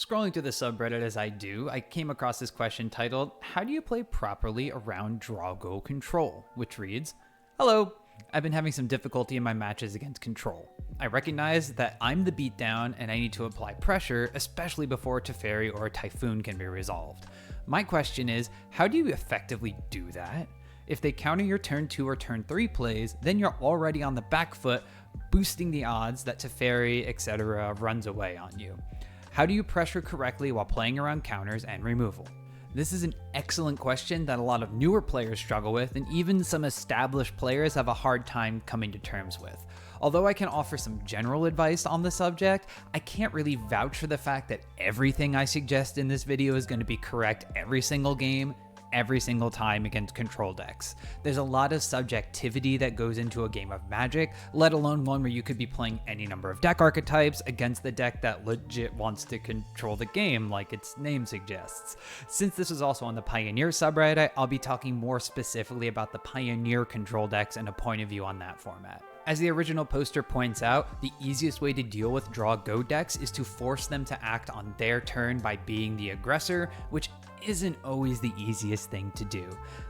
Scrolling through the subreddit as I do, I came across this question titled, "How do you play properly around draw go control?" which reads, "Hello, I've been having some difficulty in my matches against control. I recognize that I'm the beatdown and I need to apply pressure, especially before a Teferi or a Typhoon can be resolved. My question is, how do you effectively do that? If they counter your turn 2 or turn 3 plays, then you're already on the back foot, boosting the odds that Teferi, etc. runs away on you. How do you pressure correctly while playing around counters and removal?" This is an excellent question that a lot of newer players struggle with, and even some established players have a hard time coming to terms with. Although I can offer some general advice on the subject, I can't really vouch for the fact that everything I suggest in this video is going to be correct every single game, every single time against control decks. There's a lot of subjectivity that goes into a game of Magic, let alone one where you could be playing any number of deck archetypes against the deck that legit wants to control the game like its name suggests. Since this is also on the Pioneer subreddit, I'll be talking more specifically about the Pioneer control decks and a point of view on that format. As the original poster points out, the easiest way to deal with draw go decks is to force them to act on their turn by being the aggressor, which isn't always the easiest thing to do.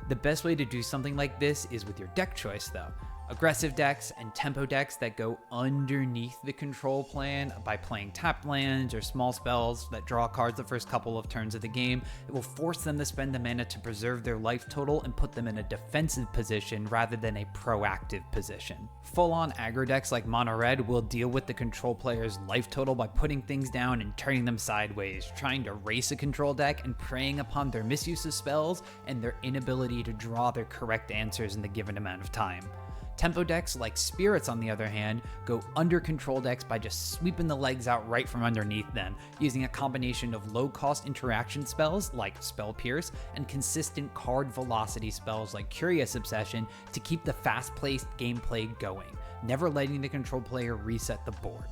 The best way to do something like this is with your deck choice though. Aggressive decks and tempo decks that go underneath the control plan by playing tapped lands or small spells that draw cards the first couple of turns of the game, it will force them to spend the mana to preserve their life total and put them in a defensive position rather than a proactive position. Full-on aggro decks like Mono Red will deal with the control player's life total by putting things down and turning them sideways, trying to race a control deck and preying upon their misuse of spells and their inability to draw their correct answers in the given amount of time. Tempo decks like Spirits, on the other hand, go under control decks by just sweeping the legs out right from underneath them, using a combination of low-cost interaction spells like Spell Pierce and consistent card velocity spells like Curious Obsession to keep the fast-paced gameplay going, never letting the control player reset the board.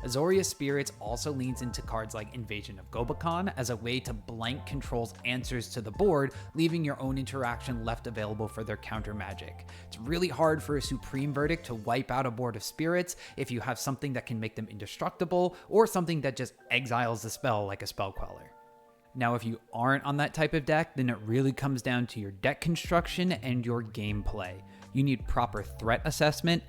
Azorius Spirits also leans into cards like Invasion of Gobakhan as a way to blank control's answers to the board, leaving your own interaction left available for their counter magic. It's really hard for a Supreme Verdict to wipe out a board of Spirits if you have something that can make them indestructible, or something that just exiles the spell like a Spell Queller. Now, if you aren't on that type of deck, then it really comes down to your deck construction and your gameplay. You need proper threat assessment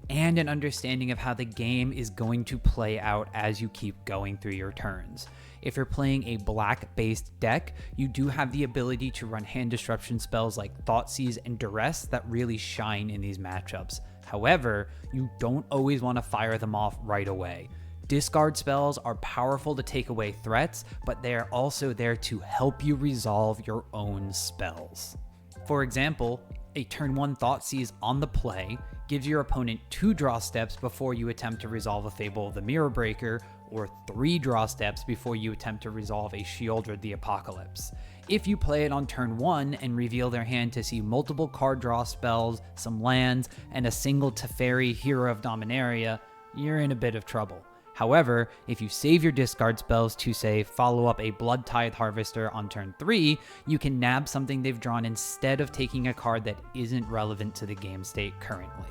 and an understanding of how the game is going to play out as you keep going through your turns. If you're playing a black-based deck, you do have the ability to run hand disruption spells like Thoughtseize and Duress that really shine in these matchups. However, you don't always want to fire them off right away. Discard spells are powerful to take away threats, but they are also there to help you resolve your own spells. For example, a turn 1 Thoughtseize on the play gives your opponent 2 draw steps before you attempt to resolve a Fable of the Mirror Breaker, or 3 draw steps before you attempt to resolve a Sheoldred the Apocalypse. If you play it on turn 1 and reveal their hand to see multiple card draw spells, some lands, and a single Teferi Hero of Dominaria, you're in a bit of trouble. However, if you save your discard spells to, say, follow up a Blood Tithe Harvester on turn 3, you can nab something they've drawn instead of taking a card that isn't relevant to the game state currently.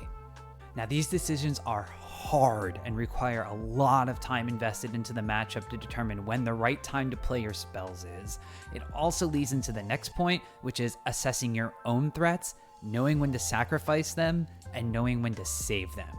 Now, these decisions are hard and require a lot of time invested into the matchup to determine when the right time to play your spells is. It also leads into the next point, which is assessing your own threats, knowing when to sacrifice them, and knowing when to save them.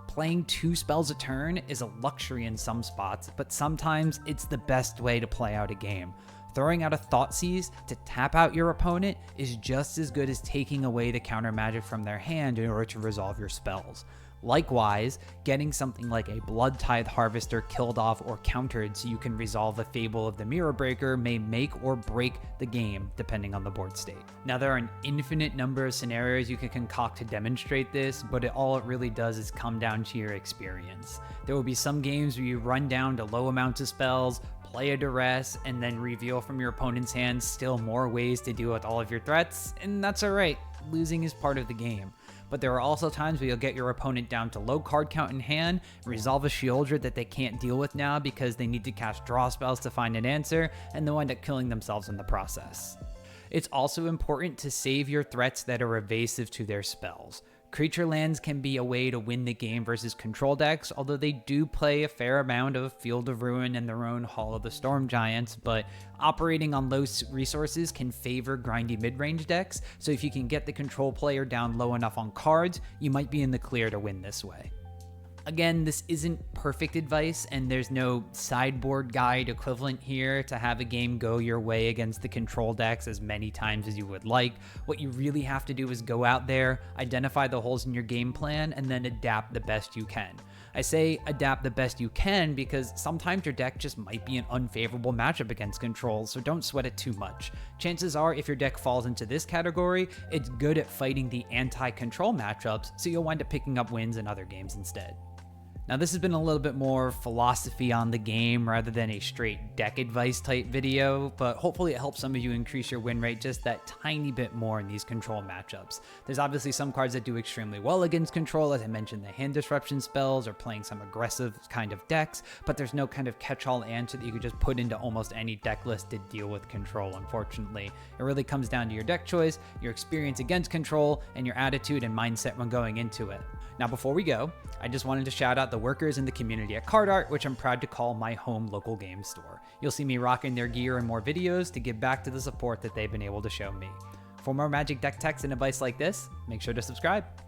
Playing 2 spells a turn is a luxury in some spots, but sometimes it's the best way to play out a game. Throwing out a Thoughtseize to tap out your opponent is just as good as taking away the counter magic from their hand in order to resolve your spells. Likewise, getting something like a Blood Tithe Harvester killed off or countered so you can resolve a Fable of the Mirror Breaker may make or break the game, depending on the board state. Now, there are an infinite number of scenarios you can concoct to demonstrate this, but all it really does is come down to your experience. There will be some games where you run down to low amounts of spells, play a Duress, and then reveal from your opponent's hand still more ways to deal with all of your threats, and that's alright. Losing is part of the game. But there are also times where you'll get your opponent down to low card count in hand, resolve a Sheoldred that they can't deal with now because they need to cast draw spells to find an answer, and they'll end up killing themselves in the process. It's also important to save your threats that are evasive to their spells. Creature lands can be a way to win the game versus control decks, although they do play a fair amount of Field of Ruin and their own Hall of the Storm Giants, but operating on low resources can favor grindy mid-range decks, so if you can get the control player down low enough on cards, you might be in the clear to win this way. Again, this isn't perfect advice, and there's no sideboard guide equivalent here to have a game go your way against the control decks as many times as you would like. What you really have to do is go out there, identify the holes in your game plan, and then adapt the best you can. I say adapt the best you can because sometimes your deck just might be an unfavorable matchup against control, so don't sweat it too much. Chances are, if your deck falls into this category, it's good at fighting the anti-control matchups, so you'll wind up picking up wins in other games instead. Now, this has been a little bit more philosophy on the game rather than a straight deck advice type video, but hopefully it helps some of you increase your win rate just that tiny bit more in these control matchups. There's obviously some cards that do extremely well against control, as I mentioned, the hand disruption spells or playing some aggressive kind of decks, but there's no kind of catch-all answer that you could just put into almost any deck list to deal with control, unfortunately. It really comes down to your deck choice, your experience against control, and your attitude and mindset when going into it. Now, before we go, I just wanted to shout out the workers in the community at Card Art, which I'm proud to call my home local game store. You'll see me rocking their gear and more videos to give back to the support that they've been able to show me. For more Magic deck techs and advice like this, make sure to subscribe.